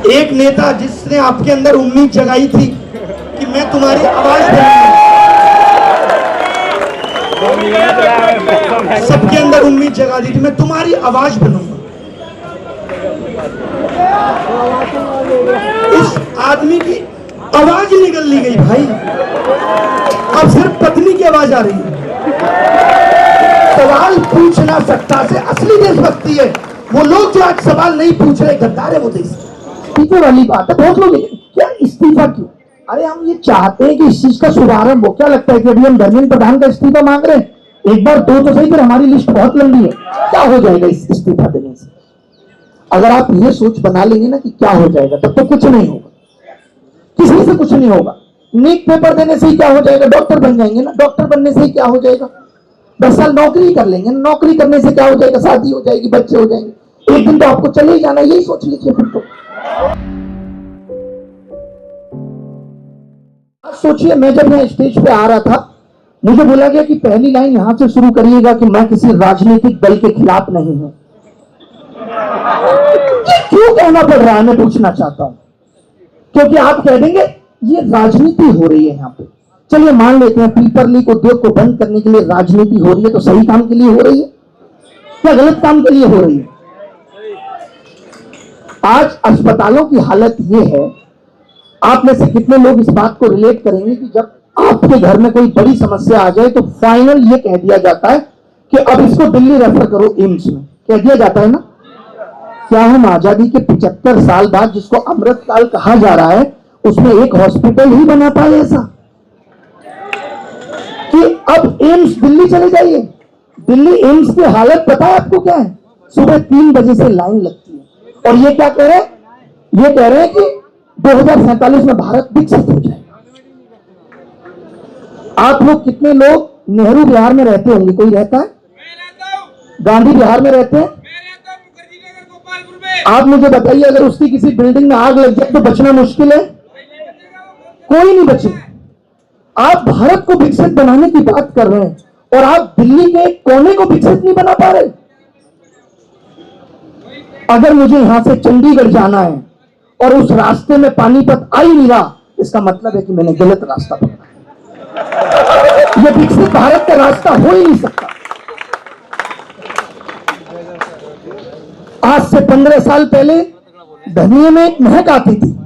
एक नेता जिसने आपके अंदर उम्मीद जगाई थी कि मैं तुम्हारी आवाज बनूंगा, सबके अंदर उम्मीद जगा दी थी मैं तुम्हारी आवाज बनूंगा। उस आदमी की आवाज ही निकल ली गई भाई। अब सिर्फ पत्नी की आवाज आ रही है। सवाल पूछना सत्ता से असली देशभक्ति है। वो लोग जो आज सवाल नहीं पूछ रहे गद्दार है वो देश। इस्तीफे वाली बात है, बहुत लोग क्या इस्तीफा क्यों? अरे हम ये चाहते हैं कि इस चीज का शुभारंभ हो। क्या लगता है कि अभी हम धर्मेंद्र प्रधान का इस्तीफा मांग रहे हैं? एक बार दो तो सही, फिर हमारी लिस्ट बहुत लंबी है। क्या हो जाएगा इस इस्तीफा देने से? अगर आप ये सोच बना लेंगे ना कि क्या हो जाएगा, तब तो कुछ नहीं होगा, किसी से कुछ नहीं होगा। नीट पेपर देने से ही क्या हो जाएगा? डॉक्टर बन जाएंगे ना। डॉक्टर बनने से ही क्या हो जाएगा? 10 साल नौकरी कर लेंगे। नौकरी करने से क्या हो जाएगा? शादी हो जाएगी, बच्चे हो जाएंगे। एक दिन तो आपको चले ही जाना, यही सोच लीजिए फिर तो। सोचिए, मैं जब यहाँ स्टेज पे आ रहा था, मुझे बोला गया कि पहली लाइन यहां से शुरू करिएगा कि मैं किसी राजनीतिक दल के खिलाफ नहीं हूं। क्यों कहना पड़ रहा है मैं पूछना चाहता हूं। क्योंकि आप कह देंगे ये राजनीति हो रही है यहां पे। चलिए मान लेते हैं पीपर लीक उद्योग को बंद करने के लिए राजनीति हो रही है, तो सही काम के लिए हो रही है या गलत काम के लिए हो रही है? आज अस्पतालों की हालत ये है, आप में से कितने लोग इस बात को रिलेट करेंगे कि जब आपके घर में कोई बड़ी समस्या आ जाए तो फाइनल ये कह दिया जाता है कि अब इसको दिल्ली रेफर करो, एम्स में कह दिया जाता है ना। क्या हम आजादी के 75 साल बाद जिसको अमृतकाल कहा जा रहा है उसमें एक हॉस्पिटल ही बना पाए ऐसा कि अब एम्स दिल्ली चले जाइए? दिल्ली एम्स की हालत पता है आपको क्या है? सुबह 3 बजे से लाइन लगती है। और ये क्या कह रहे हैं? ये कह रहे हैं कि 2047 में भारत विकसित हो जाएगा। आप लोग कितने लोग नेहरू बिहार में रहते होंगे? कोई रहता है? गांधी बिहार में रहते हैं? आप मुझे बताइए, अगर उसकी किसी बिल्डिंग में आग लग जाए तो बचना मुश्किल है? कोई नहीं बचेगा। आप भारत को विकसित बनाने की बात कर रहे हैं और आप दिल्ली के कोने को विकसित नहीं बना पा रहे। अगर मुझे यहां से चंडीगढ़ जाना है और उस रास्ते में पानीपत आ ही नहीं रहा, इसका मतलब है कि मैंने गलत रास्ता पकड़ा है। यह विकसित भारत का रास्ता हो ही नहीं सकता। आज से 15 साल पहले धनिये में एक महक आती थी,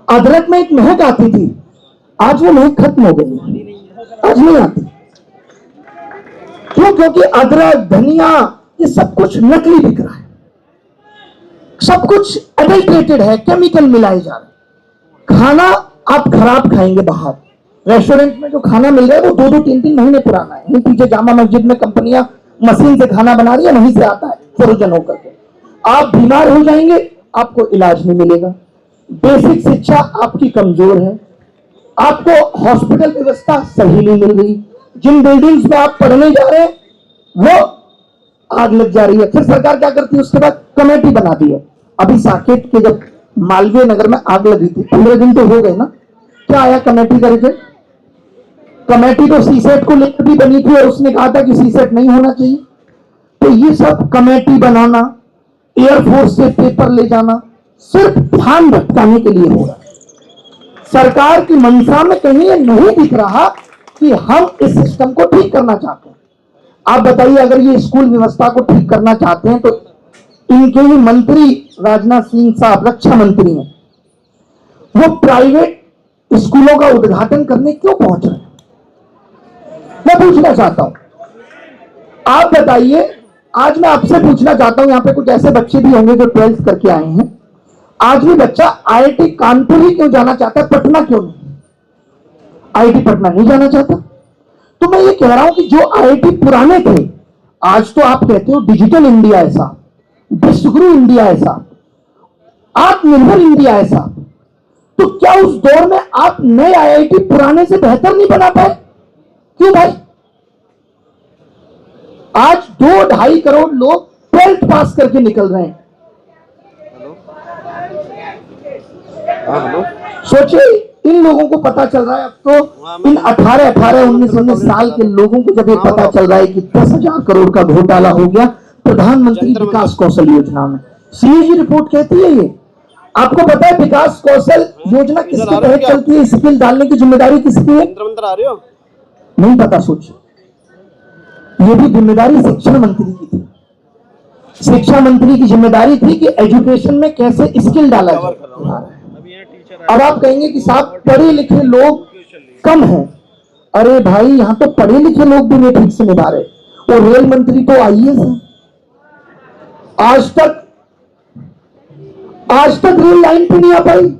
अदरक में एक महक आती थी। आज वो महक खत्म हो गई, आज नहीं आती। क्यों? क्योंकि अदरक, धनिया, ये सब कुछ नकली बिक रहा है, सब कुछ एडल्ट्रेटेड है, केमिकल मिलाए जा रहे। खाना आप खराब खाएंगे बाहर। रेस्टोरेंट में जो खाना मिल रहा है वो 2-2, 3-3 महीने पुराना है। पीछे जामा मस्जिद में कंपनियां मशीन से खाना बना रही है, वहीं से आता है फ्रोजन होकर के। आप बीमार हो जाएंगे, आपको इलाज नहीं मिलेगा। बेसिक शिक्षा आपकी कमजोर है, आपको हॉस्पिटल व्यवस्था सही नहीं मिल रही। जिन बिल्डिंग्स में आप पढ़ने जा रहे हैं वो आग लग जा रही है। फिर सरकार क्या करती है? उसके बाद कमेटी बना दी है। अभी साकेत के जब मालवीय नगर में आग लगी थी, 15 दिन तो हो गए ना, क्या आया कमेटी करके? कमेटी तो सीसेट को लेकर भी बनी थी और उसने कहा था कि सीसेट नहीं होना चाहिए। तो ये सब कमेटी बनाना, एयरफोर्स से पेपर ले जाना, सिर्फ ध्यान भटकाने के लिए हो रहा है। सरकार की मंशा में कहीं ये नहीं दिख रहा कि हम इस सिस्टम को ठीक करना चाहते हैं। आप बताइए, अगर ये स्कूल व्यवस्था को ठीक करना चाहते हैं तो इनके ही मंत्री राजनाथ सिंह साहब रक्षा मंत्री हैं, वो प्राइवेट स्कूलों का उद्घाटन करने क्यों पहुंच रहे हैं? मैं पूछना चाहता हूं, आप बताइए। आज मैं आपसे पूछना चाहता हूं, यहां पे कुछ ऐसे बच्चे भी होंगे जो 12th करके आए हैं। आज भी बच्चा आईआईटी कानपुर ही क्यों जाना चाहता है, पटना क्यों नहीं? आईआईटी पटना नहीं जाना चाहता। तो मैं ये कह रहा हूं कि जो आईआईटी पुराने थे, आज तो आप कहते हो डिजिटल इंडिया ऐसा, विश्वगुरु इंडिया ऐसा, आत्मनिर्भर इंडिया ऐसा, तो क्या उस दौर में आप नए आईआईटी पुराने से बेहतर नहीं बना पाए? क्यों भाई? आज 2-2.5 करोड़ लोग 12th पास करके निकल रहे हैं। सोचिए, इन लोगों को पता चल रहा है अब तो, इन 18, 19 साल के लोगों को जब ये पता चल रहा है कि 10,000 करोड़ का घोटाला हो गया प्रधानमंत्री विकास कौशल योजना में। सीएजी रिपोर्ट कहती है ये आपको पता है विकास कौशल योजना किसके तहत चलती है? स्किल डालने की जिम्मेदारी किसकी है? आ रहे हो? नहीं पता, सोच। ये भी जिम्मेदारी शिक्षा मंत्री की थी। शिक्षा मंत्री की जिम्मेदारी थी कि एजुकेशन में कैसे स्किल डाला जाए। अब आप कहेंगे कि साहब पढ़े लिखे लोग कम हैं। अरे भाई, यहां तो पढ़े लिखे लोग भी नहीं ठीक से निभा रहे। वो रेल मंत्री तो आईएएस है। आज तक रेल लाइन पे नहीं आ पाई।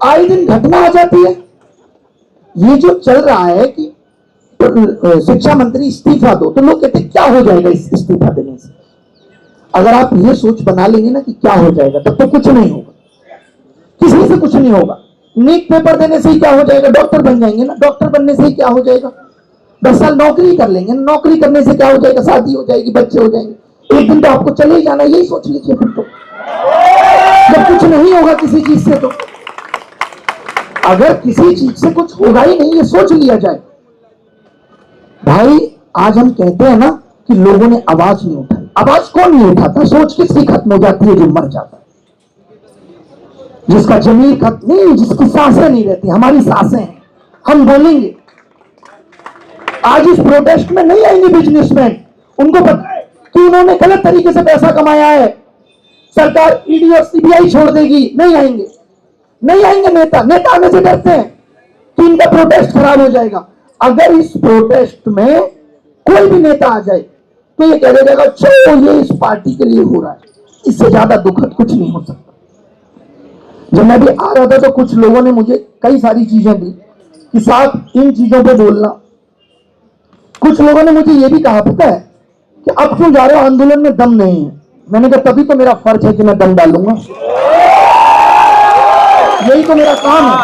आए दिन घटना आ जाती है। ये जो चल रहा है कि शिक्षा मंत्री इस्तीफा दो, तो लोग कहते क्या हो जाएगा इस इस्तीफा देने से? अगर आप ये सोच बना लेंगे ना कि क्या हो जाएगा, तब तो कुछ नहीं होगा, किसी से कुछ नहीं होगा। नीट पेपर देने से ही क्या हो जाएगा? डॉक्टर बन जाएंगे ना। डॉक्टर बनने से ही क्या हो जाएगा? 10 साल नौकरी कर लेंगे। नौकरी करने से क्या हो जाएगा? शादी हो जाएगी, बच्चे हो जाएंगे। एक दिन तो आपको चले ही जाना, यही सोच लीजिए फिर तो। जब कुछ नहीं होगा किसी चीज से, तो अगर किसी चीज से कुछ होगा ही नहीं, ये सोच लिया जाए। भाई, आज हम कहते हैं ना कि लोगों ने आवाज नहीं उठाई। आवाज कौन नहीं उठाता? सोच किसकी खत्म हो जाती है? जो मर जाता है, जिसका जमीर खत्म नहीं, जिसकी सांसें नहीं रहती। हमारी सांसें हैं, हम बोलेंगे। आज इस प्रोटेस्ट में नहीं आएंगे बिजनेसमैन। उनको पता है कि उन्होंने गलत तरीके से पैसा कमाया है, सरकार ईडी और सीबीआई छोड़ देगी। नहीं आएंगे, नहीं आएंगे। नेता आने से डरते हैं कि इनका प्रोटेस्ट खराब हो जाएगा। अगर इस प्रोटेस्ट में कोई भी नेता आ जाए तो ये कह देगा अच्छा, ये इस पार्टी के लिए हो रहा है। इससे ज्यादा दुखद कुछ नहीं हो सकता। जब मैं भी आ रहा था तो कुछ लोगों ने मुझे कई सारी चीजें दी कि साहब इन चीजों पे बोलना। कुछ लोगों ने मुझे ये भी कहा, पता है कि अब क्यों जा रहे हो, आंदोलन में दम नहीं है। मैंने कहा तभी तो मेरा फर्ज है कि मैं दम डालूंगा, यही तो मेरा काम है।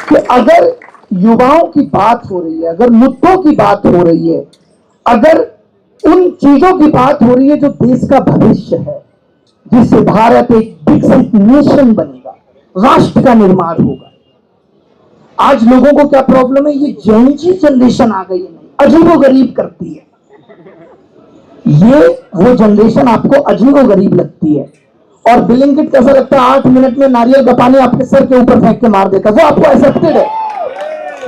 कि अगर युवाओं की बात हो रही है, अगर मुद्दों की बात हो रही है, अगर उन चीजों की बात हो रही है जो देश का भविष्य है, जिससे भारत एक विकसित नेशन बनेगा, राष्ट्र का निर्माण होगा। आज लोगों को क्या प्रॉब्लम है? ये जेनजी जनरेशन आ गई है, अजीबोगरीब करती है। ये वो जनरेशन आपको अजीबोगरीब लगती है। और ब्लिंकिट कैसा लगता है? 8 मिनट में नारियल का पानी आपके सर के ऊपर फेंक के मार देता है। वो आपको एक्सेप्टेड है।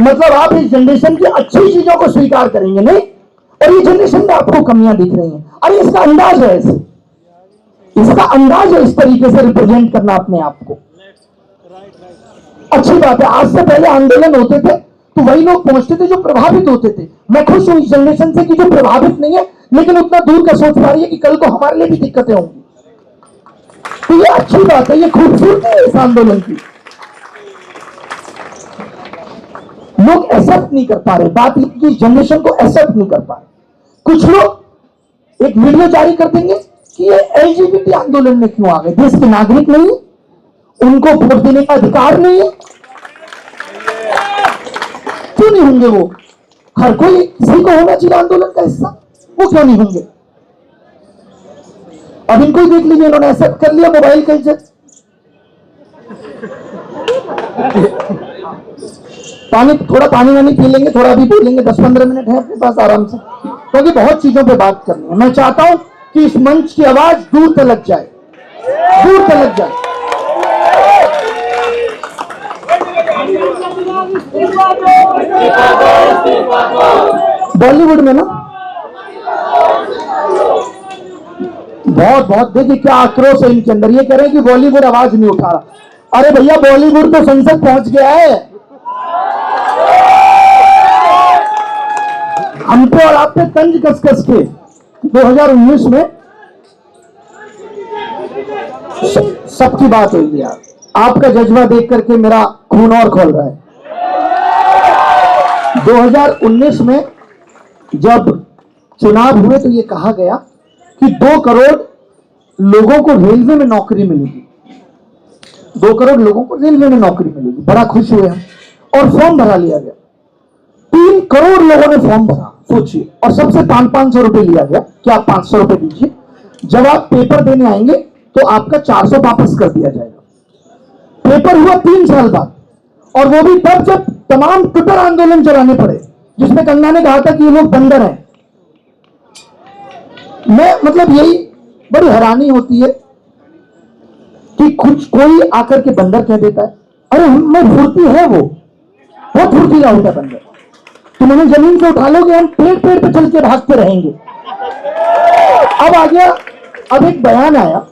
मतलब आप इस जनरेशन की अच्छी चीजों को स्वीकार करेंगे नहीं, और ये जनरेशन में आपको कमियां दिख रही हैं। अरे इसका अंदाज है, इसका अंदाज है इस तरीके से रिप्रेजेंट करना अपने आप को। अच्छी बात है। आज से पहले आंदोलन होते थे तो वही लोग पहुंचते थे जो प्रभावित होते थे। मैं खुश हूं इस जनरेशन से कि जो प्रभावित नहीं है, लेकिन उतना दूर का सोच पा रही है कि कल को हमारे लिए भी दिक्कतें होंगी। तो ये अच्छी बात है, ये खूबसूरती है इस आंदोलन की। लोग एक्सेप्ट नहीं कर पा रहे, बात की जनरेशन को एक्सेप्ट नहीं कर पा रहे। कुछ लोग एक वीडियो जारी कर देंगे कि ये एलजीबीटी आंदोलन में क्यों आ गए? देश के नागरिक नहीं, उनको वोट देने का अधिकार नहीं है? क्यों नहीं होंगे वो? हर कोई, किसी को होना चाहिए आंदोलन का हिस्सा, वो क्यों नहीं होंगे? अब इनको ही देख लीजिए, इन्होंने एक्सेप्ट कर लिया मोबाइल का इज्जत। थोड़ा पानी वानी पी लेंगे, थोड़ा भी बोलेंगे, 10-15 मिनट है अपने पास आराम से, क्योंकि बहुत चीजों पे बात करनी है। मैं चाहता हूं कि इस मंच की आवाज दूर तलक जाए, दूर तलक जाए। बॉलीवुड में ना बहुत देखिए क्या आक्रोश है इनके अंदर। ये कह रहे हैं कि बॉलीवुड आवाज नहीं उठा रहा। अरे भैया, बॉलीवुड तो संसद पहुंच गया है। हम पे और आप पे तंज कस के 2019 में सबकी बात हुई यार। आपका जज्बा देख करके मेरा खून और खोल रहा है। 2019 में जब चुनाव हुए तो ये कहा गया कि 2 करोड़ लोगों को रेलवे में नौकरी मिलेगी। 2 करोड़ लोगों को रेलवे में नौकरी मिलेगी। बड़ा खुश हुए हम और फॉर्म भरा लिया गया। 3 करोड़ लोगों ने फॉर्म भरा, सोचिए। और सबसे 500 रुपए लिया गया कि आप 500 रुपए दीजिए, जब आप पेपर देने आएंगे तो आपका 400 वापस कर दिया जाएगा। पेपर हुआ 3 साल बाद, और वो भी तब जब तमाम ट्विटर आंदोलन चलाने पड़े, जिसमें कंगना ने कहा था कि ये लोग बंदर हैं। मैं मतलब यही बड़ी हैरानी होती है कि कुछ कोई आकर के बंदर कह देता है अरे मैं फुर्ती है, वो बहुत फुर्तीला होता है बंदर, तुम हमें जमीन से उठा लोगे, हम पेड़ पेड़ पे चल के भागते रहेंगे। अब आ गया, अब एक बयान आया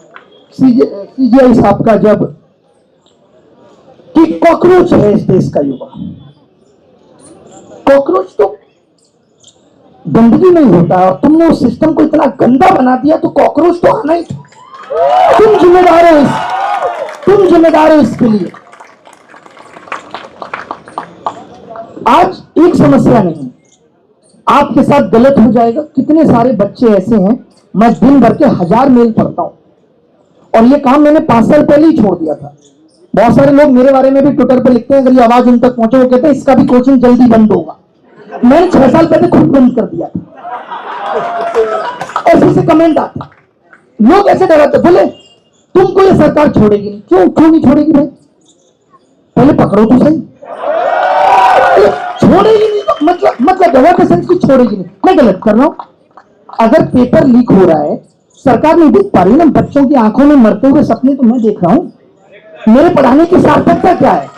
सीजीआई साहब का, जब कि कॉकरोच है इस देश का युवा। कॉकरोच तो गंदगी नहीं होता, और तुमने उस सिस्टम को इतना गंदा बना दिया तो कॉकरोच तो आना ही था। तुम जिम्मेदार हो, तुम जिम्मेदार हो इसके लिए। आज एक समस्या नहीं, आपके साथ गलत हो जाएगा। कितने सारे बच्चे ऐसे हैं, मैं दिन भर के 1000 मेल पढ़ता हूं, और ये काम मैंने 5 साल पहले ही छोड़ दिया था। बहुत सारे लोग मेरे बारे में भी ट्विटर पे लिखते हैं, अगर ये आवाज उन तक पहुंचे, वो कहते हैं इसका भी कोचिंग जल्दी बंद होगा। मैंने 6 साल पहले खुद बंद कर दिया था। ऐसे कमेंट आते, लोग ऐसे डराते, बोले तुमको ये सरकार छोड़ेगी नहीं। क्यों नहीं छोड़ेगी भाई, पहले पकड़ो तो सही। छोड़ेगी नहीं तो मतलब गलत सेंस की छोड़ेगी नहीं। मैं गलत कर रहा हूं? अगर पेपर लीक हो रहा है, सरकार नहीं देख पा रही ना, बच्चों की आंखों में मरते हुए सपने तो मैं देख रहा हूं। मेरे पढ़ाने की सार्थकता क्या है?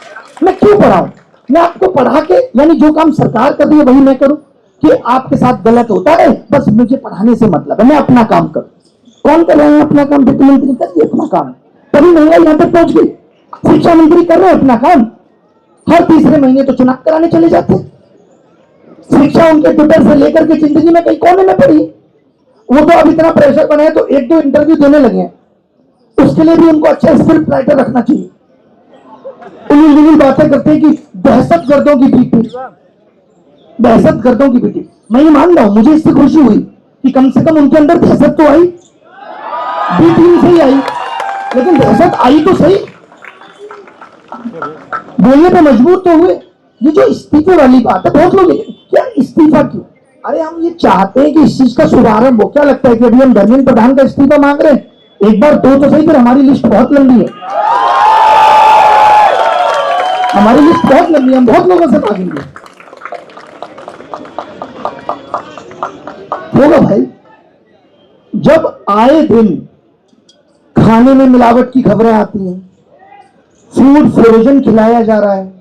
मैं क्यों पढ़ाऊं? मैं आपको पढ़ा के, यानी जो काम सरकार कर रही है वही मैं करूं, कि आपके साथ गलत होता है, बस मुझे पढ़ाने से मतलब है, मैं अपना काम करूं। कौन कर रहे हैं अपना काम? वित्त मंत्री कर रही है अपना काम, तभी महंगाई यहां तक पहुंच गई। शिक्षा मंत्री कर रहे हैं अपना काम, हर तीसरे महीने तो चुनाव कराने चले जाते हैं। शिक्षा उनके ट्विटर से लेकर के जिंदगी में कई कोने में पड़ी। वो तो अब इतना प्रेशर बनाए तो 1-2 इंटरव्यू देने लगे हैं, उसके लिए भी उनको अच्छा स्क्रिप्ट राइटर रखना चाहिए। उन्हीं बातें करते हैं कि दहशतगर्दों की भीति, दहशतगर्दों की भीति। मैं ये मान रहा हूं, मुझे इससे खुशी हुई कि कम से कम उनके अंदर दहशत तो आई, भीति से ही आई, लेकिन दहशत आई तो सही, बोलने पे मजबूर तो हुए। ये जो इस्तीफे वाली बात है, बहुत लोग क्या इस्तीफा क्यों? अरे हम ये चाहते हैं कि इस चीज का शुभारंभ हो। क्या लगता है कि अभी हम धर्मेंद्र प्रधान का इस्तीफा मांग रहे हैं? एक बार 2 तो सही, फिर हमारी लिस्ट बहुत लंबी है, हमारी लिस्ट बहुत लंबी है, हम बहुत लोगों से मांगेंगे। होगा भाई, जब आए दिन खाने में मिलावट की खबरें आती हैं, फूड फ्रोजन खिलाया जा रहा है,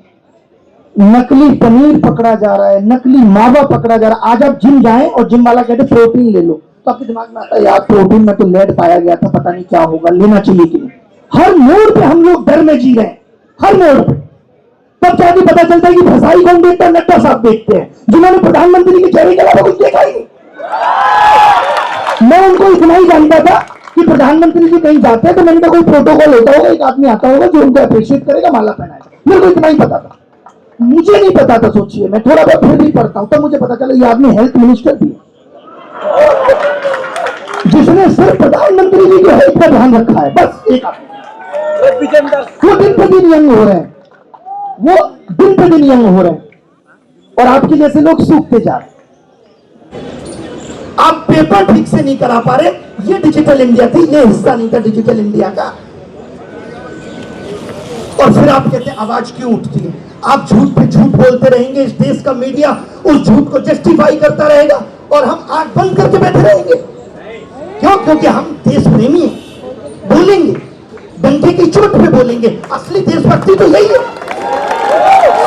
नकली पनीर पकड़ा जा रहा है, नकली मावा पकड़ा जा रहा है। आज आप जिम जाएं और जिम वाला कहते प्रोटीन ले लो, तो आपके दिमाग में आता है यार प्रोटीन में तो लेड पाया गया था, पता नहीं क्या होगा, लेना चाहिए कि नहीं। हर मोड़ पे हम लोग डर में जी रहे हैं, हर मोड़ पे। तब जाके पता चलता है कि फसाई कौन देखता है? नड्डा साहब देखते हैं, जिन्होंने प्रधानमंत्री के चेहरे के अलावा कुछ देखा ही नहीं। मैं उनको इतना ही जानता था कि प्रधानमंत्री जी कहीं जाते हैं तो मैंने कहा कोई प्रोटोकॉल होता होगा, एक आदमी आता होगा जो उनको अप्रिशिएट करेगा, माला पहनाएगा। मेरे को इतना ही पता था, मुझे नहीं पता था। सोचिए, मैं थोड़ा बहुत फिर भी पढ़ता हूं, तब मुझे पता चला ये आदमी हेल्थ मिनिस्टर भी है, जिसने सिर्फ प्रधानमंत्री जी के हेल्थ का ध्यान रखा है, बस एक आदमी। वो दिन पे दिन यंग हो रहे हैं, वो दिन पे दिन यंग हो रहे हैं, और आपके जैसे लोग सूखते जा रहे हैं। आप पेपर ठीक से नहीं करा पा रहे। ये डिजिटल इंडिया थी, ये हिस्सा नहीं था डिजिटल इंडिया का। और फिर आप कहते हैं आवाज क्यों उठती है? आप झूठ पे झूठ बोलते रहेंगे, इस देश का मीडिया उस झूठ को जस्टिफाई करता रहेगा, और हम आंख बंद करके बैठे रहेंगे। क्यों? क्योंकि हम देश प्रेमी हैं। बोलेंगे, डंके की चोट पे बोलेंगे। असली देशभक्ति तो यही है,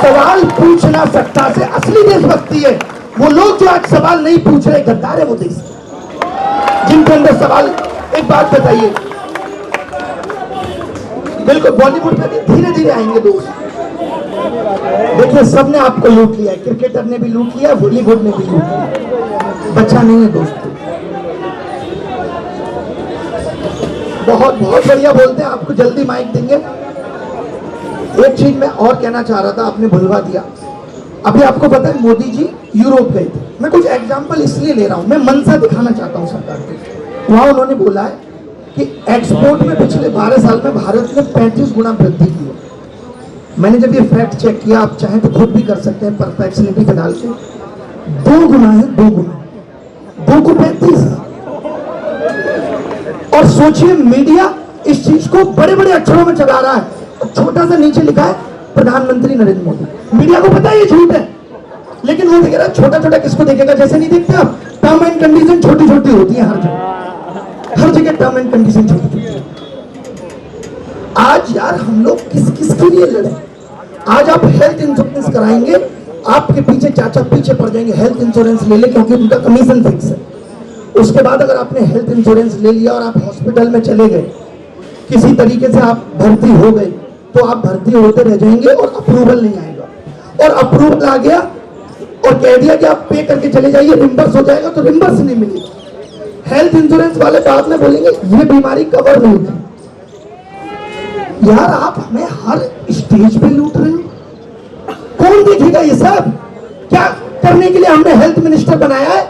सवाल पूछना सत्ता से, असली देशभक्ति है। वो लोग जो आज सवाल नहीं पूछ रहे, गद्दार है वो देश, जिनके अंदर सवाल। एक बात बताइए, बिल्कुल बॉलीवुड में धीरे धीरे आएंगे दोस्त। देखिए, सबने आपको लूट लिया है, क्रिकेटर ने भी लूट लिया, बॉलीवुड ने भी लूट लिया, बचा नहीं है दोस्तों। बहुत बहुत बढ़िया बोलते हैं, आपको जल्दी माइक देंगे। एक चीज मैं और कहना चाह रहा था, आपने भुलवा दिया। अभी आपको पता है मोदी जी यूरोप गए थे। मैं कुछ एग्जांपल इसलिए ले रहा हूं, मैं मंशा दिखाना चाहता हूं सरकार को। वहां उन्होंने बोला है कि एक्सपोर्ट में पिछले 12 साल में भारत ने 35 गुना वृद्धि की है। मैंने जब ये फैक्ट चेक किया, आप चाहें तो खुद भी कर सकते हैं परप्लेक्सिटी पे डाल के, 2 गुना है, 2 गुना, 2 को 35। और सोचिए, मीडिया इस चीज को बड़े बड़े अक्षरों में चला रहा है, छोटा सा नीचे लिखा है प्रधानमंत्री नरेंद्र मोदी। मीडिया को पता है ये झूठ है, लेकिन वो देख रहा है। छोटा छोटा किसको देखेगा? जैसे नहीं देखते आप, टर्म एंड कंडीशन छोटी छोटी होती है हर जगह, हर जगह टर्म एंड कंडीशन छोटी छोटी। आज यार हम लोग किस किस के लिए लड़े? आज आप हेल्थ इंश्योरेंस कराएंगे, आपके पीछे चाचा पीछे पड़ जाएंगे, हेल्थ इंश्योरेंस ले ले क्योंकि उनका कमीशन फिक्स है। उसके बाद अगर आपने हेल्थ इंश्योरेंस ले लिया और आप हॉस्पिटल में चले गए, किसी तरीके से आप भर्ती हो गए, तो आप भर्ती होते रह जाएंगे और अप्रूवल नहीं आएगा। और अप्रूवल आ गया और कह दिया कि आप पे करके चले जाइए, रिम्बर्स हो जाएगा, तो रिम्बर्स नहीं मिलेगी। हेल्थ इंश्योरेंस वाले बाद में बोलेंगे ये बीमारी कवर नहीं थी। यार आप हमें हर स्टेज पे लूट रहे हो, कौन देखेगा ये सब? क्या करने के लिए हमने हेल्थ मिनिस्टर बनाया है?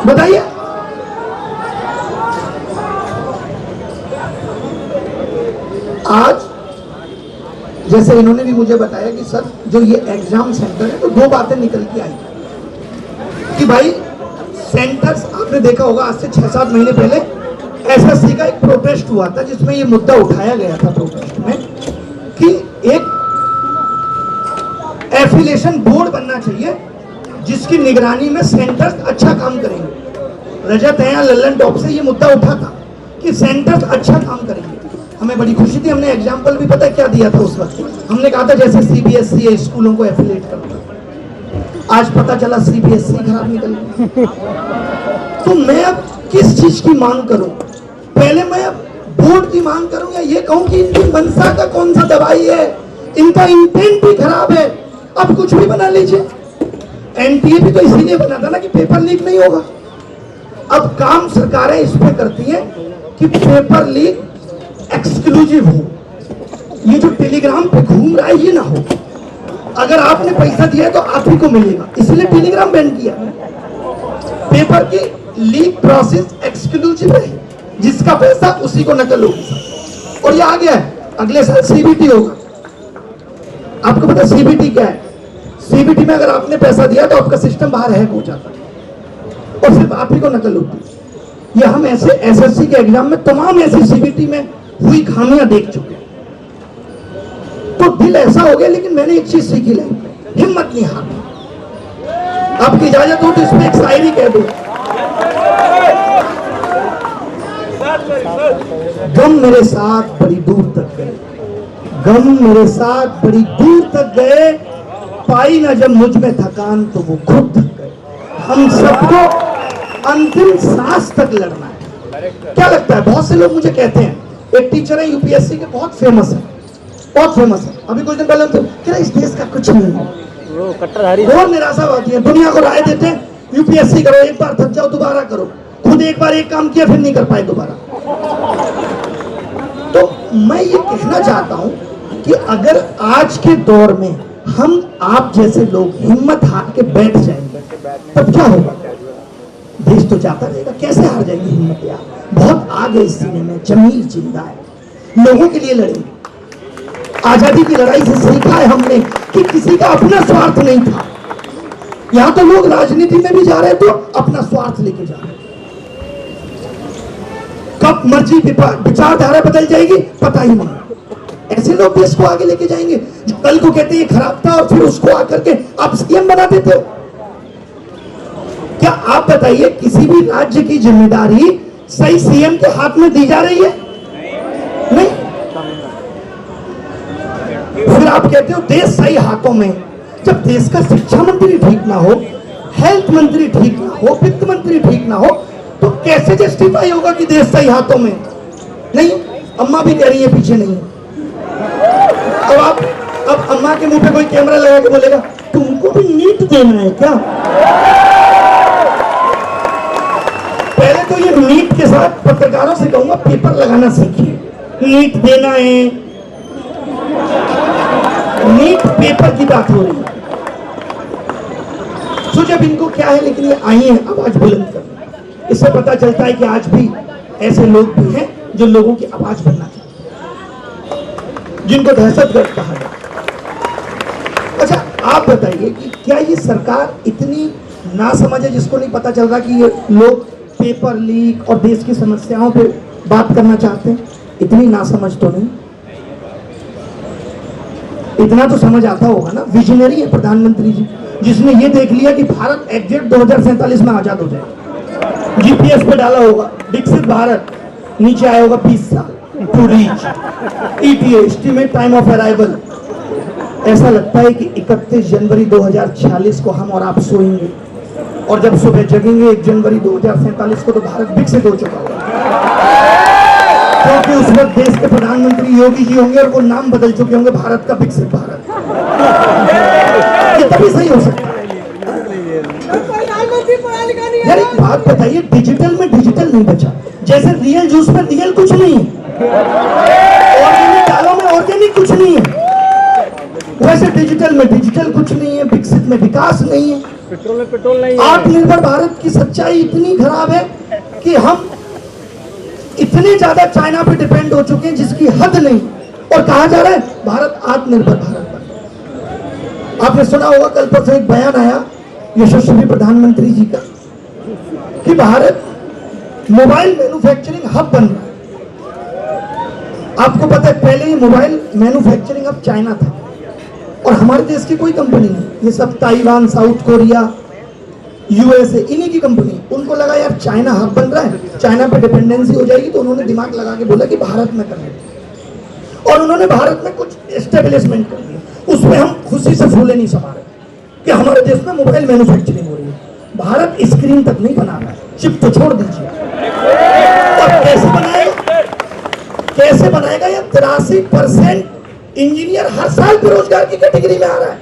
बताइए। आज जैसे इन्होंने भी मुझे बताया कि सर जो ये एग्जाम सेंटर है, तो दो बातें निकल के आई कि भाई सेंटर्स, आपने देखा होगा आज से 6-7 महीने पहले एसएससी का एक प्रोटेस्ट हुआ था जिसमें ये मुद्दा उठाया गया था प्रोटेस्ट में कि एक एफिलिएशन बोर्ड बनना चाहिए जिसकी निगरानी में सेंटर्स अच्छा काम करेंगे। रजत है लल्लन टॉप से ये मुद्दा उठा था कि सेंटर्स अच्छा काम करेंगे। हमें बड़ी खुशी थी, हमने एग्जाम्पल भी पता क्या दिया था उस वक्त, हमने कहा था जैसे सीबीएसई है स्कूलों को एफिलिएट करना। आज पता चला सीबीएसई खराब निकल गई। तो मैं अब किस चीज की मांग करूं? पहले मैं अब बोर्ड की मांग करूं या ये कहूं कि इनकी मनसा का कौन सा दवाई है, इनका इंटेंट भी खराब है, अब कुछ भी बना लीजिए। एनटीए भी तो इसीलिए बना था ना कि पेपर लीक नहीं होगा। अब काम सरकारें इस पे करती हैं कि पेपर लीक एक्सक्लूसिव हो, ये जो टेलीग्राम पे घूम रहा है ये ना हो। अगर आपने पैसा दिया है तो आप ही को मिलेगा, इसलिए टेलीग्राम बैन किया। पेपर की लीक प्रोसेस एक्सक्लूसिव है, जिसका पैसा उसी को नकल होगी। और ये आ गया है, अगले साल सीबीटी होगा। आपको पता सीबीटी क्या है? सीबीटी में अगर आपने पैसा दिया तो आपका सिस्टम बाहर हैक हो जाता है और सिर्फ आप ही को नकल होती है। ये हम ऐसे एसएससी के एग्जाम में तमाम ऐसी सीबीटी में हुई खामियां देख चुके हैं। तो दिल ऐसा हो गया, लेकिन मैंने एक चीज सीखी लाइफ में, हिम्मत नहीं हारना। आपकी इजाजत हो तो इसमें एक शायरी कह दो। गम मेरे साथ बड़ी दूर तक गए, गम मेरे साथ बड़ी दूर तक गए, पाई ना जब मुझ में थकान तो वो खुद थक गए। हम सबको अंतिम सांस तक लड़ना है। क्या लगता है? बहुत से लोग मुझे कहते हैं, एक टीचर है यूपीएससी के, बहुत फेमस है, बहुत फेमस है। अभी कुछ दिन पहले क्या इस देश का कुछ नहीं है, और निराशा होती है। दुनिया को राय देते हैं यूपीएससी करो, एक बार थक जाओ दोबारा करो, खुद एक बार एक काम किया फिर नहीं कर पाए दोबारा। तो मैं ये कहना चाहता हूं कि अगर आज के दौर में हम आप जैसे लोग हिम्मत हार के बैठ जाएंगे तब क्या होगा? देश तो जाता रहेगा। कैसे हार जाएंगे हिम्मत? यार बहुत आगे इस सीने में जमीर जिंदा है, लोगों के लिए लड़ेंगे। आजादी की लड़ाई से सीखा है हमने कि किसी का अपना स्वार्थ नहीं था। यहां तो लोग राजनीति में भी जा रहे तो अपना स्वार्थ लेके जा रहे। कब मर्जी विचारधारा बदल जाएगी पता ही नहीं। ऐसे लोग देश को आगे लेके जाएंगे जो कल को कहते हैं खराब था और फिर उसको आकर के आप सीएम बना देते हो। क्या आप बताइए, किसी भी राज्य की जिम्मेदारी सही सीएम के हाथ में दी जा रही है? नहीं। फिर आप कहते हो देश सही हाथों में। जब देश का शिक्षा मंत्री ठीक ना हो, हेल्थ मंत्री ठीक ना हो, वित्त मंत्री ठीक ना हो, तो कैसे जस्टिफाई होगा कि देश सही हाथों में? नहीं, अम्मा भी कह रही है पीछे नहीं है। अब अम्मा के मुंह पे कोई कैमरा लगा के बोलेगा तुमको भी नीट देना है क्या? पहले तो ये नीट के साथ पत्रकारों से कहूंगा पेपर लगाना सीखिए। नीट देना है, नीट पेपर की बात हो रही है। तो जब इनको क्या है, लेकिन ये आई है आवाज बुलंद करना। इससे पता चलता है कि आज भी ऐसे लोग भी हैं जो लोगों की आवाज बनना चाहते हैं, जिनको दहशतगर्द कहा जाता है। अच्छा आप बताइए कि क्या ये सरकार इतनी नासमझ है जिसको नहीं पता चल रहा कि ये लोग पेपर लीक और देश की समस्याओं पे बात करना चाहते हैं? इतनी नासमझ तो नहीं, इतना तो समझ आता होगा ना। विजनरी है प्रधानमंत्री जी, जिसने ये देख लिया कि भारत एग्जैक्ट 2047 में आजाद हो जाएगा। जीपीएस पे डाला होगा विकसित भारत नीचे आया होगा 20 साल to reach ETA estimate time of arrival. ऐसा लगता है कि 31 जनवरी 2046 को हम और आप सोएंगे और जब सुबह जगेंगे 1 जनवरी 2047 को तो भारत विकसित हो चुका होगा, क्योंकि उस वक्त देश के प्रधानमंत्री योगी जी होंगे और वो नाम बदल चुके होंगे भारत का विकसित भारत। ये तभी सही हो सकता है। यार एक बात बताइए, डिजिटल में डिजिटल नहीं बचा, जैसे रियल जूस में रियल कुछ नहीं है, ऑर्गेनिक दालों में ऑर्गेनिक कुछ नहीं है, वैसे डिजिटल में डिजिटल कुछ नहीं है, विकसित में विकास नहीं है, पेट्रोल में पेट्रोल नहीं है। आत्मनिर्भर भारत की सच्चाई इतनी खराब है कि हम इतने ज्यादा चाइना पे डिपेंड हो चुके हैं जिसकी हद नहीं, और कहा जा रहा है भारत आत्मनिर्भर भारत बन। आपने सुना होगा कल परसों एक बयान आया यशस्वी प्रधानमंत्री जी का कि भारत मोबाइल मैन्युफैक्चरिंग हब बन रहा है। आपको पता है पहले ये मोबाइल मैन्युफैक्चरिंग हब चाइना था और हमारे देश की कोई कंपनी नहीं, ये सब ताइवान, साउथ कोरिया, USA इन्हीं की कंपनी। उनको लगा यार चाइना हब बन रहा है, चाइना पे डिपेंडेंसी हो जाएगी, तो उन्होंने दिमाग लगा के बोला कि भारत में करने, और उन्होंने भारत में कुछ एस्टेब्लिशमेंट कर दिया। उसमें हम खुशी से फूले नहीं समा रहे कि हमारे देश में मोबाइल मैन्युफैक्चरिंग हो रही है। भारत स्क्रीन तक नहीं बना रहा है, चिप तो छोड़ दीजिए। और कैसे बनाएगा ये? 83% इंजीनियर हर साल बेरोजगार की कैटेगरी में आ रहा है।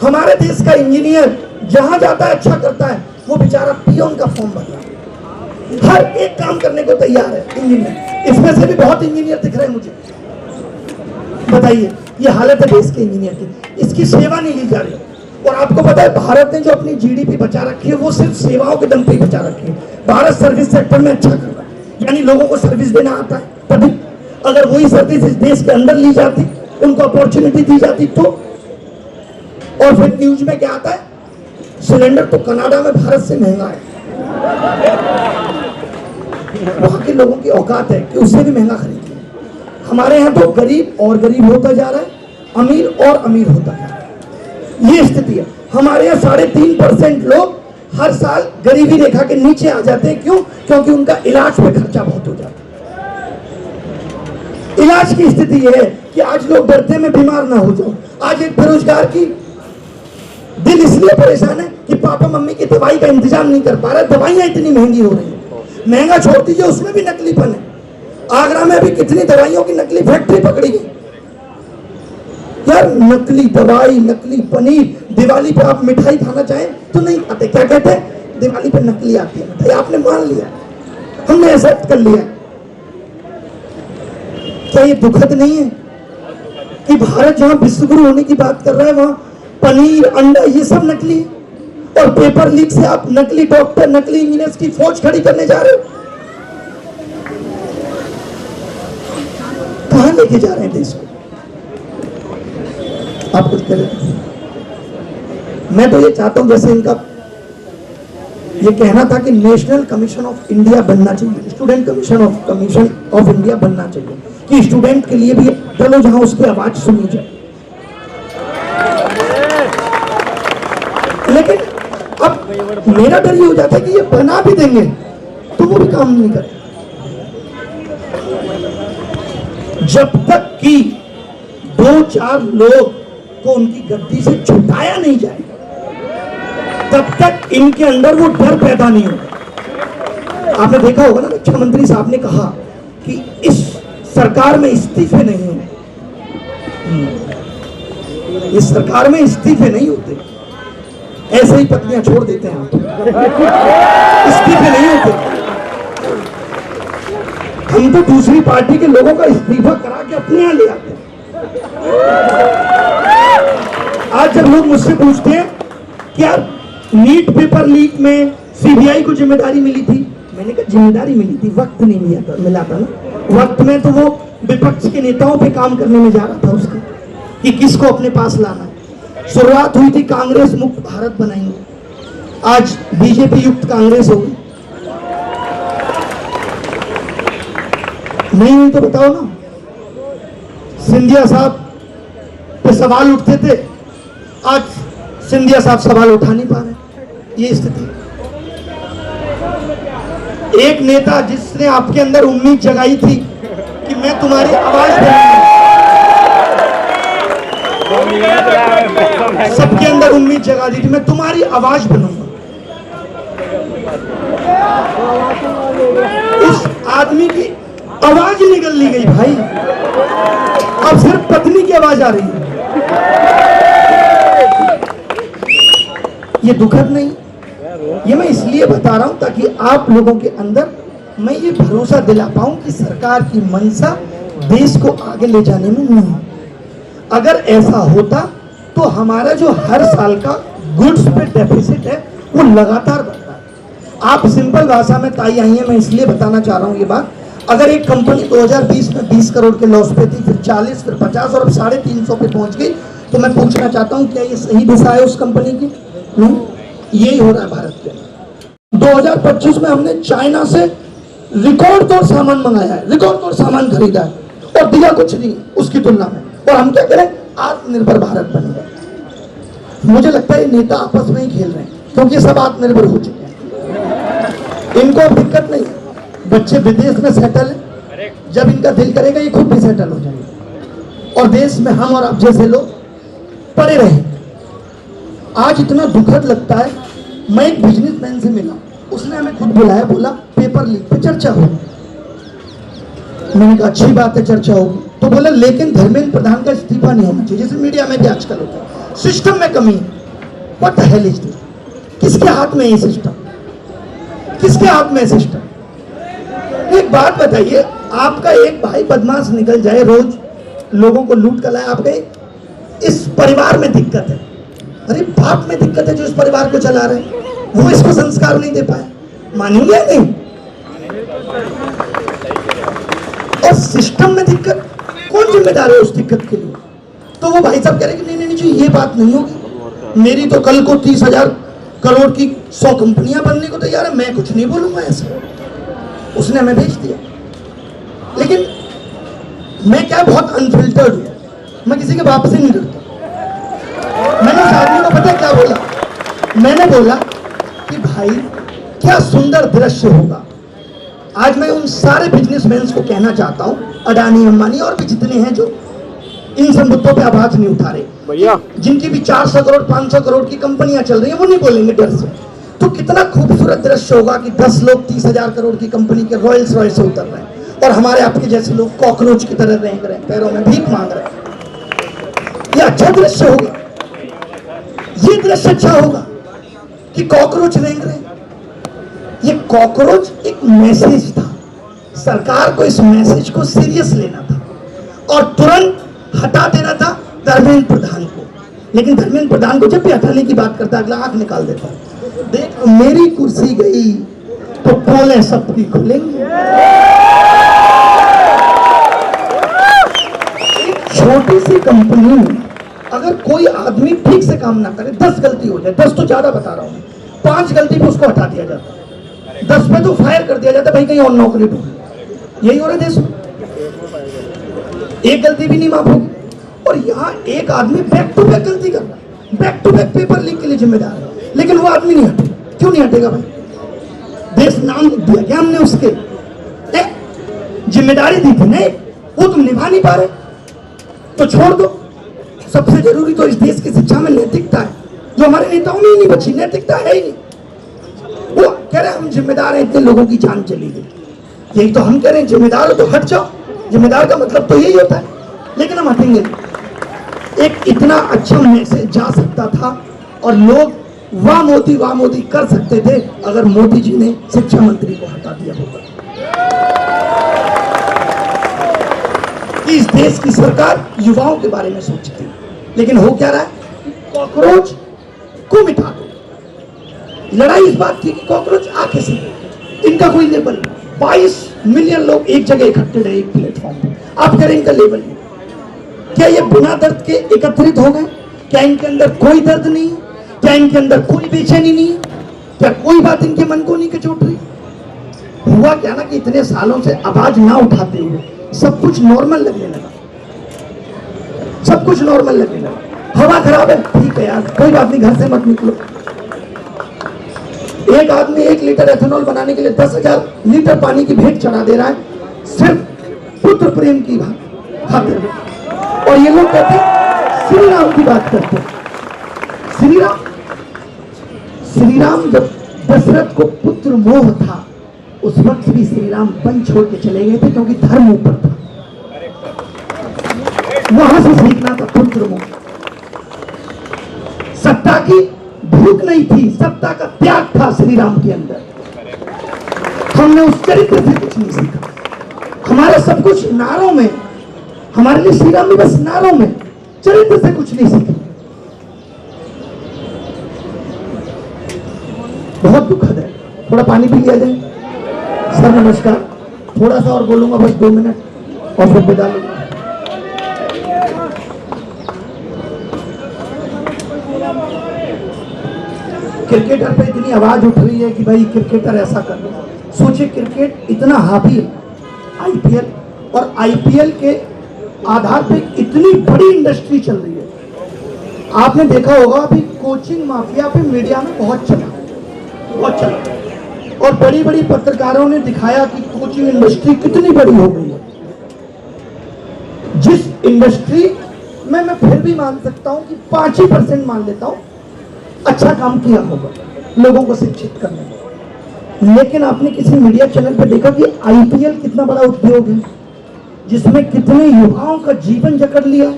हमारे देश का इंजीनियर जहां जाता है अच्छा करता है, वो बेचारा पियोन का फॉर्म भर रहा है, हर एक काम करने को तैयार है इंजीनियर। इसमें से भी बहुत इंजीनियर दिख रहे हैं मुझे। बताइए ये हालत है देश के इंजीनियर की, इसकी सेवा नहीं ली जा रही। और आपको पता है भारत ने जो अपनी GDP बचा रखी है वो सिर्फ सेवाओं के दम पे ही बचा रखी है। भारत सर्विस सेक्टर में अच्छा कर रहा है, यानी लोगों को सर्विस देना आता है। तभी अगर वही सर्विस इस देश के अंदर ली जाती, उनको अपॉर्चुनिटी दी जाती तो। और फिर न्यूज में क्या आता है, सिलेंडर तो कनाडा में भारत से महंगा है। वहां के लोगों की औकात है कि उससे भी महंगा खरीदिए। हमारे यहाँ तो गरीब और गरीब होता जा रहा है, अमीर और अमीर होता जा रहा है। ये स्थिति है। हमारे यहाँ 3.5% लोग हर साल गरीबी रेखा के नीचे आ जाते हैं। क्यों? क्योंकि उनका इलाज पे खर्चा बहुत हो जाता है। इलाज की स्थिति यह है कि आज लोग डरते में बीमार ना हो जाओ। आज एक बेरोजगार की दिल इसलिए परेशान है कि पापा मम्मी की दवाई का इंतजाम नहीं कर पा रहा। दवाइयां इतनी महंगी हो रही है, महंगा छोड़ दीजिए उसमें भी नकलीपन है। आगरा में अभी कितनी दवाइयों की नकली फैक्ट्री पकड़ी गई यार। नकली दवाई, नकली पनीर। दिवाली पे आप मिठाई खाना चाहें तो नहीं खाते, क्या कहते हैं? दिवाली पे नकली आती है मिठाई। आपने मान लिया, हमने एक्सेप्ट कर लिया। क्या ये दुखद नहीं है कि भारत जहां विश्वगुरु होने की बात कर रहा है वहां पनीर, अंडा ये सब नकली है? और पेपर लीक से आप नकली डॉक्टर, नकली इंजीनियर्स की फौज खड़ी करने जा रहे हो। कहां लेके जा रहे हैं देश को? आप कुछ करें। मैं तो ये चाहता हूं, जैसे इनका ये कहना था कि नेशनल कमीशन ऑफ इंडिया बनना चाहिए, स्टूडेंट कमीशन ऑफ इंडिया बनना चाहिए, कि स्टूडेंट के लिए भी चलो जहां उसकी आवाज सुनी जाए। लेकिन अब मेरा डर ये हो जाता है कि ये बना भी देंगे तो वो भी काम नहीं करें। जब तक कि 2-4 लोग को उनकी गद्दी से छुटाया नहीं जाए तब तक इनके अंदर वो डर पैदा नहीं होगा। आपने देखा होगा ना, रक्षा मंत्री साहब ने कहा कि इस सरकार में इस्तीफे नहीं होंगे। इस सरकार में इस्तीफे नहीं होते, ऐसे ही पत्नियां छोड़ देते हैं आप, इस्तीफे नहीं होते। हम तो दूसरी पार्टी के लोगों का इस्तीफा करा के अपने यहां ले आते हैं। आज जब लोग मुझसे पूछते हैं कि यार नीट पेपर लीक में CBI को जिम्मेदारी मिली थी, मैंने कहा जिम्मेदारी मिली थी, वक्त नहीं मिला था ना। वक्त में तो वो विपक्ष के नेताओं पे काम करने में जा रहा था उसका, कि किसको अपने पास लाना है। शुरुआत हुई थी कांग्रेस मुक्त भारत बनाएंगे, आज BJP युक्त कांग्रेस हो गई। नहीं हुई तो बताओ ना। सिंधिया साहब पे सवाल उठते थे, आज सिंधिया साहब सवाल उठा नहीं पा रहे। ये स्थिति, एक नेता जिसने आपके अंदर उम्मीद जगाई थी कि मैं तुम्हारी आवाज बनूंगा, सबके अंदर उम्मीद जगा दी थी मैं तुम्हारी आवाज बनूंगा। उस आदमी की आवाज निकल ली गई भाई, अब सिर्फ पत्नी की आवाज आ रही है। ये दुखद नहीं, ये मैं इसलिए बता रहा हूं ताकि आप लोगों के अंदर मैं ये भरोसा दिला पाऊं कि सरकार की मंशा देश को आगे ले जाने में नहीं है। अगर ऐसा होता तो हमारा जो हर साल का गुड्स पे डेफिसिट है वो लगातार बढ़ रहा है। आप सिंपल भाषा में ताई आई है, मैं इसलिए बताना चाह रहा हूं ये बात। अगर एक कंपनी 2020 में 20 करोड़ के लॉस पे थी, फिर 40, फिर 50 और अब 350 पे पहुंच गई, तो मैं पूछना चाहता हूं क्या ये सही दिशा है उस कंपनी की? नहीं, यही हो रहा है भारत के। 2025 में हमने चाइना से रिकॉर्ड तोड़ सामान मंगाया है, रिकॉर्ड तोड़ सामान खरीदा है और दिया कुछ नहीं उसकी तुलना में, और हम क्या करें? आत्मनिर्भर भारत बनेगा। मुझे लगता है नेता आपस में ही खेल रहे हैं क्योंकि सब आत्मनिर्भर हो चुके हैं, इनको अब दिक्कत नहीं है। बच्चे विदेश में सेटल है, जब इनका दिल करेगा ये खुद भी सेटल हो जाएंगे और देश में हम और आप जैसे लोग पड़े रहेंगे। आज इतना दुखद लगता है, मैं एक बिजनेसमैन से मिला, उसने हमें खुद बुलाया, बोला पेपर लीक पे चर्चा होगी। मैंने कहा अच्छी बात है चर्चा होगी, तो बोला लेकिन धर्मेंद्र प्रधान का इस्तीफा नहीं होना चाहिए, जैसे मीडिया में भी आजकल होता है। सिस्टम में कमी है। What the hell is this? किसके हाथ में है सिस्टम? किसके हाथ में है सिस्टम? एक बात बताइए, आपका एक भाई बदमाश निकल जाए, रोज लोगों को लूट कर लाए, आपके इस परिवार में दिक्कत है, अरे बाप में दिक्कत है जो इस परिवार को चला रहे हैं, वो इसको संस्कार नहीं दे पाए, मानेंगे नहीं? और सिस्टम में दिक्कत, कौन जिम्मेदार है उस दिक्कत के लिए? तो वो भाई साहब कह रहे कि नहीं जी ये बात नहीं होगी, मेरी तो कल को 30,000 करोड़ की 100 कंपनियां बनने को तैयार है, मैं कुछ नहीं बोलूंगा ऐसा। उसने हमें भेज दिया। लेकिन मैं क्या बहुत अनफिल्टर्ड हूं, मैं किसी के बाप से नहीं डरता। मैंने उस आदमी को पता क्या बोला? मैंने बोला कि भाई क्या सुंदर दृश्य होगा। आज मैं उन सारे बिजनेसमैन को कहना चाहता हूं, अडानी अंबानी और भी जितने हैं जो इन सब मुद्दों पे आवाज नहीं उठा रहे भैया, जिनकी भी 400 करोड़ 500 करोड़ की कंपनियां चल रही हैं, वो नहीं बोलेंगे डर से। तो कितना खूबसूरत दृश्य होगा कि 10 लोग 30,000 करोड़ की कंपनी के रॉयल्स रॉयल्स से उतर रहे हैं और हमारे आपके जैसे लोग कॉकरोच की तरह रेंग रहे हैं, पैरों में भीख मांग रहे हैं। ये अच्छा दृश्य होगा, ये दृश्य अच्छा होगा कि कॉकरोच रेंग रहे हैं। ये कॉकरोच एक मैसेज था, सरकार को इस मैसेज को सीरियस लेना था और तुरंत हटा देना था धर्मेंद्र प्रधान को। लेकिन धर्मेंद्र प्रधान को जब भी हटाने की बात करता अगला आंख निकाल देता। देख मेरी कुर्सी गई तो पोले सबकी खुलेंगे। एक छोटी सी कंपनी में अगर कोई आदमी ठीक से काम ना करे, 10 गलती हो जाए, 10 तो ज्यादा बता रहा हूं, 5 गलती पे उसको हटा दिया जाता है, 10 पे तो फायर कर दिया जाता है, भाई कहीं और नौकरी ढूंढ। यही हो रहा है देश में, एक गलती भी नहीं माफ होगी। और यहाँ एक आदमी बैक टू बैक गलती कर रहा है, back to back paper leak के लिए जिम्मेदार है, लेकिन वो आदमी नहीं हटेगा। क्यों नहीं हटेगा भाई? देश नाम दिया क्या हमने उसके, जिम्मेदारी दी थी नहीं, वो तुम निभा नहीं पा रहे तो छोड़ दो। सबसे जरूरी तो इस देश की शिक्षा में नैतिकता है, जो हमारे नेताओं में ही नहीं बची, नैतिकता है ही नहीं। वो कह रहे हम जिम्मेदार हैं, इतने लोगों की जान चली गई, यही तो हम कह रहे हैं जिम्मेदार हो तो हट जाओ। जिम्मेदार का मतलब तो यही होता है, लेकिन हम हटेंगे। एक इतना अच्छा मैसेज जा सकता था और लोग वाह मोदी कर सकते थे अगर मोदी जी ने शिक्षा मंत्री को हटा दिया होगा। कि इस देश की सरकार युवाओं के बारे में सोचती है, लेकिन हो क्या रहा है? कॉकरोच को मिटा दो। लड़ाई इस बात की कि कॉकरोच आके से इनका कोई लेबल नहीं। 22 मिलियन लोग एक जगह इकट्ठे रहे एक प्लेटफॉर्म पे, आप कह रहे इनका लेबल नहीं। क्या ये बिना दर्द के एकत्रित हो गए? क्या इनके अंदर कोई दर्द नहीं? क्या इनके अंदर कोई बेचैनी नहीं? क्या कोई बात इनके मन को नहीं कचोट रही? हुआ क्या ना कि इतने सालों से आवाज ना उठाते हुए सब कुछ नॉर्मल लगने लगा, सब कुछ नॉर्मल लगने लगा। हवा खराब है, ठीक है यार कोई बात नहीं, घर से मत निकलो। एक आदमी 1 लीटर एथेनॉल बनाने के लिए 10,000 लीटर पानी की भेंट चढ़ा दे रहा है, सिर्फ पुत्र प्रेम की खातिर। और ये लोग कहते हैं श्री राम की बात करते हैं। श्री राम जब दशरथ को पुत्र मोह था, उस वक्त भी श्री राम वन छोड़ के चले गए थे, क्योंकि धर्म ऊपर था। वहां से सीखना था पुत्र मोह। सत्ता की भूख नहीं थी, सत्ता का त्याग था श्री राम के अंदर। हमने उस चरित्र से कुछ नहीं सीखा। हमारा सब कुछ नारों में, हमारे लिए श्री राम भी बस नारों में, चरित्र से कुछ नहीं सीखा। बहुत दुखद है। थोड़ा पानी पी लिया जाए। सर नमस्कार, थोड़ा सा और बोलूंगा, बस 2 मिनट और फिर विदा लूंगा। क्रिकेटर पे इतनी आवाज उठ रही है कि भाई क्रिकेटर ऐसा कर रहे हैं। सोचिए, क्रिकेट इतना हावी है, आईपीएल, और आईपीएल के आधार पे इतनी बड़ी इंडस्ट्री चल रही है। आपने देखा होगा अभी कोचिंग माफिया पे मीडिया में बहुत चला, और बड़ी बड़ी पत्रकारों ने दिखाया कि कोचिंग इंडस्ट्री कितनी बड़ी हो गई है। जिस इंडस्ट्री में मैं फिर भी मान सकता हूं कि 5% मान लेता हूं अच्छा काम किया होगा लोगों को शिक्षित करने में, लेकिन आपने किसी मीडिया चैनल पर देखा कि आईपीएल कितना बड़ा उद्योग है, जिसमें कितने युवाओं का जीवन जकड़ लिया।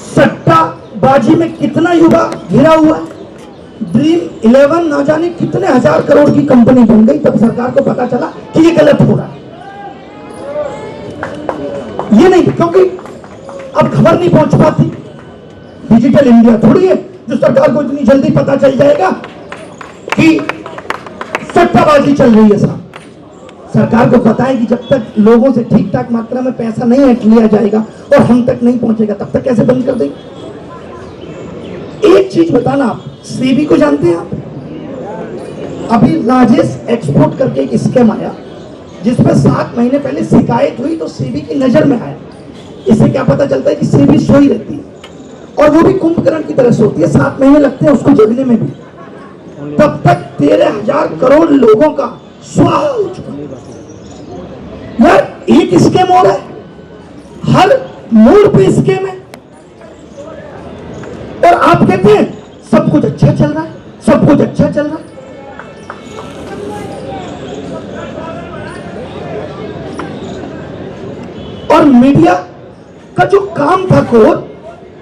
सट्टाबाजी में कितना युवा घिरा हुआ है। ड्रीम 11 ना जाने कितने 1000 करोड़ की कंपनी बन गई, तब सरकार को पता चला कि ये गलत हो रहा है। ये नहीं, क्योंकि अब खबर नहीं पहुंच पाती। डिजिटल इंडिया थोड़ी है जो सरकार को इतनी जल्दी पता चल जाएगा कि सट्टाबाजी चल रही है। साहब, सरकार को पता है कि जब तक लोगों से ठीक ठाक मात्रा में पैसा नहीं हट लिया जाएगा और हम तक नहीं पहुंचेगा, तब तक कैसे बंद कर देंगे। एक चीज बताना, आप सेबी को जानते हैं? आप अभी राजेश एक्सपोर्ट करके एक स्कैम आया, जिसमें 7 महीने पहले शिकायत हुई तो सेबी की नजर में आया। इससे क्या पता चलता है कि सेबी सोई रहती है, और वो भी कुंभकर्ण की तरह सोती है, 7 महीने लगते हैं उसको जगने में भी। तब तक 13,000 करोड़ लोगों का स्वाहा हो चुका। यार, एक स्कैम हो रहा है, हर मोड़ पे स्कैम है, और आप कहते हैं सब कुछ अच्छा चल रहा है, सब कुछ अच्छा चल रहा है। और मीडिया का जो काम था कोर,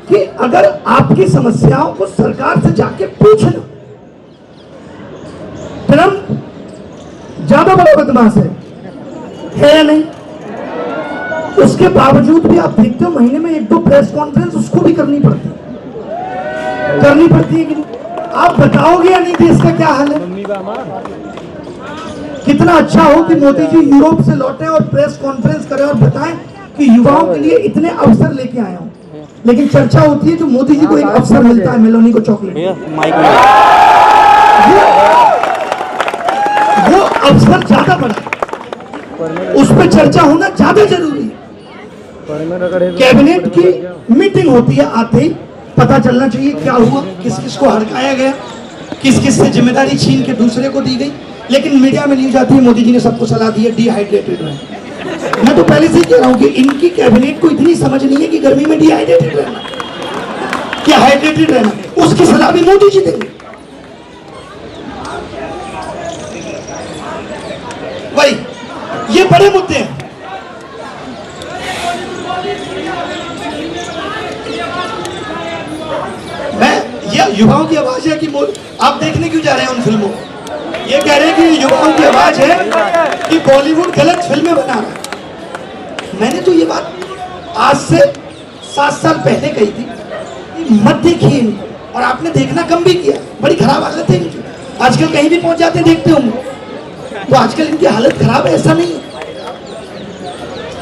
कि अगर आपकी समस्याओं को सरकार से जाके पूछना। ट्रंप ज्यादा बड़ा बदमाश है या नहीं? उसके बावजूद भी आप देखते हो महीने में 1-2 प्रेस कॉन्फ्रेंस उसको भी करनी पड़ती है कि नहीं? आप बताओगे या नहीं देश का क्या हाल है? कितना अच्छा हो कि मोदी जी यूरोप से लौटे और प्रेस कॉन्फ्रेंस करें और बताएं कि युवाओं के लिए इतने अवसर लेके आया हूं, लेकिन चर्चा होती है जो मोदी जी को एक अवसर मिलता है, मेलोनी को चॉकलेट, वो अवसर ज्यादा बड़ा, उस पर चर्चा होना ज्यादा जरूरी है। कैबिनेट की मीटिंग होती है, आते ही पता चलना चाहिए क्या हुआ, किस किस को हड़काया गया, किस किस से जिम्मेदारी छीन के दूसरे को दी गई। लेकिन मीडिया में न्यूज आती है मोदी जी ने सबको सलाह दी है डिहाइड्रेटेड रहना। मैं तो पहले से ही कह रहा हूं कि इनकी कैबिनेट को इतनी समझ नहीं है कि गर्मी में डिहाइड्रेटेड रहना, क्या हाइड्रेटेड रहना, उसकी सलाह भी मोदी जी देंगे। भाई, ये बड़े मुद्दे हैं। युवाओं की आवाज है कि आप देखने क्यों जा रहे हैं उन फिल्मों को? ये कह रहे हैं कि युवाओं की आवाज है कि बॉलीवुड गलत फिल्में बना रहा है। मैंने तो ये बात आज से 7 साल पहले कही थी, मत देखिए इनको, और आपने देखना कम भी किया। बड़ी खराब हालत है इनकी, आजकल कहीं भी पहुंच जाते देखते होंगे, तो आजकल इनकी हालत खराब है, ऐसा नहीं है।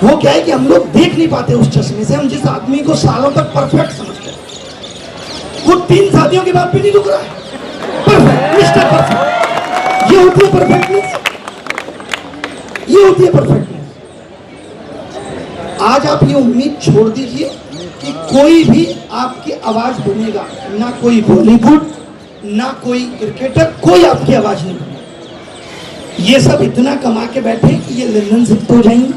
वो क्या है कि हम लोग देख नहीं पाते उस चश्मे से। हम जिस आदमी को सालों तक परफेक्ट समझते हैं, वो 3 शादियों के बाद भी नहीं रुक रहा है। परफेक्ट, मिस्टर परफेक्ट, ये होती है परफेक्टनेस, ये होती है परफेक्टनेस। आज आप ये उम्मीद छोड़ दीजिए कि कोई भी आपकी आवाज बनेगा, ना कोई बॉलीवुड, ना कोई क्रिकेटर, कोई आपकी आवाज नहीं बने। ये सब इतना कमा के बैठे कि ये लंदन शिफ्ट हो जाएंगे।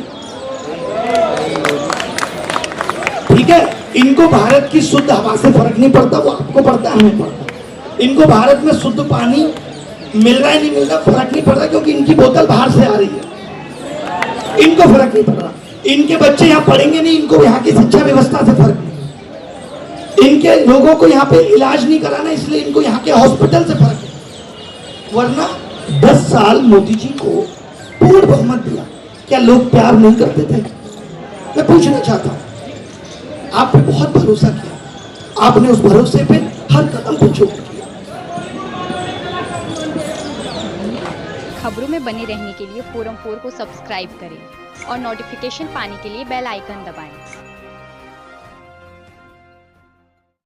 ठीक है, इनको भारत की शुद्ध हवा से फर्क नहीं पड़ता, वो आपको पड़ता है, हमें पड़ता। इनको भारत में शुद्ध पानी मिल रहा है नहीं मिल रहा फर्क नहीं पड़ रहा, क्योंकि इनकी बोतल बाहर से आ रही है, इनको फर्क नहीं पड़ रहा। इनके बच्चे यहाँ पढ़ेंगे नहीं, इनको यहाँ की शिक्षा व्यवस्था से फर्क नहीं। इनके लोगों को यहाँ पे इलाज नहीं कराना, इसलिए इनको यहाँ के हॉस्पिटल से फर्क नहीं। वरना 10 साल मोदी जी को पूर्ण बहुमत दिया, क्या लोग प्यार नहीं करते थे? मैं पूछना चाहता हूँ, आप पे बहुत भरोसा किया, आपने उस भरोसे पे हर कदम पे चूक किया। खबरों में बने रहने के लिए फोरम 4 को सब्सक्राइब करें और नोटिफिकेशन पाने के लिए बेल आइकन दबाएं।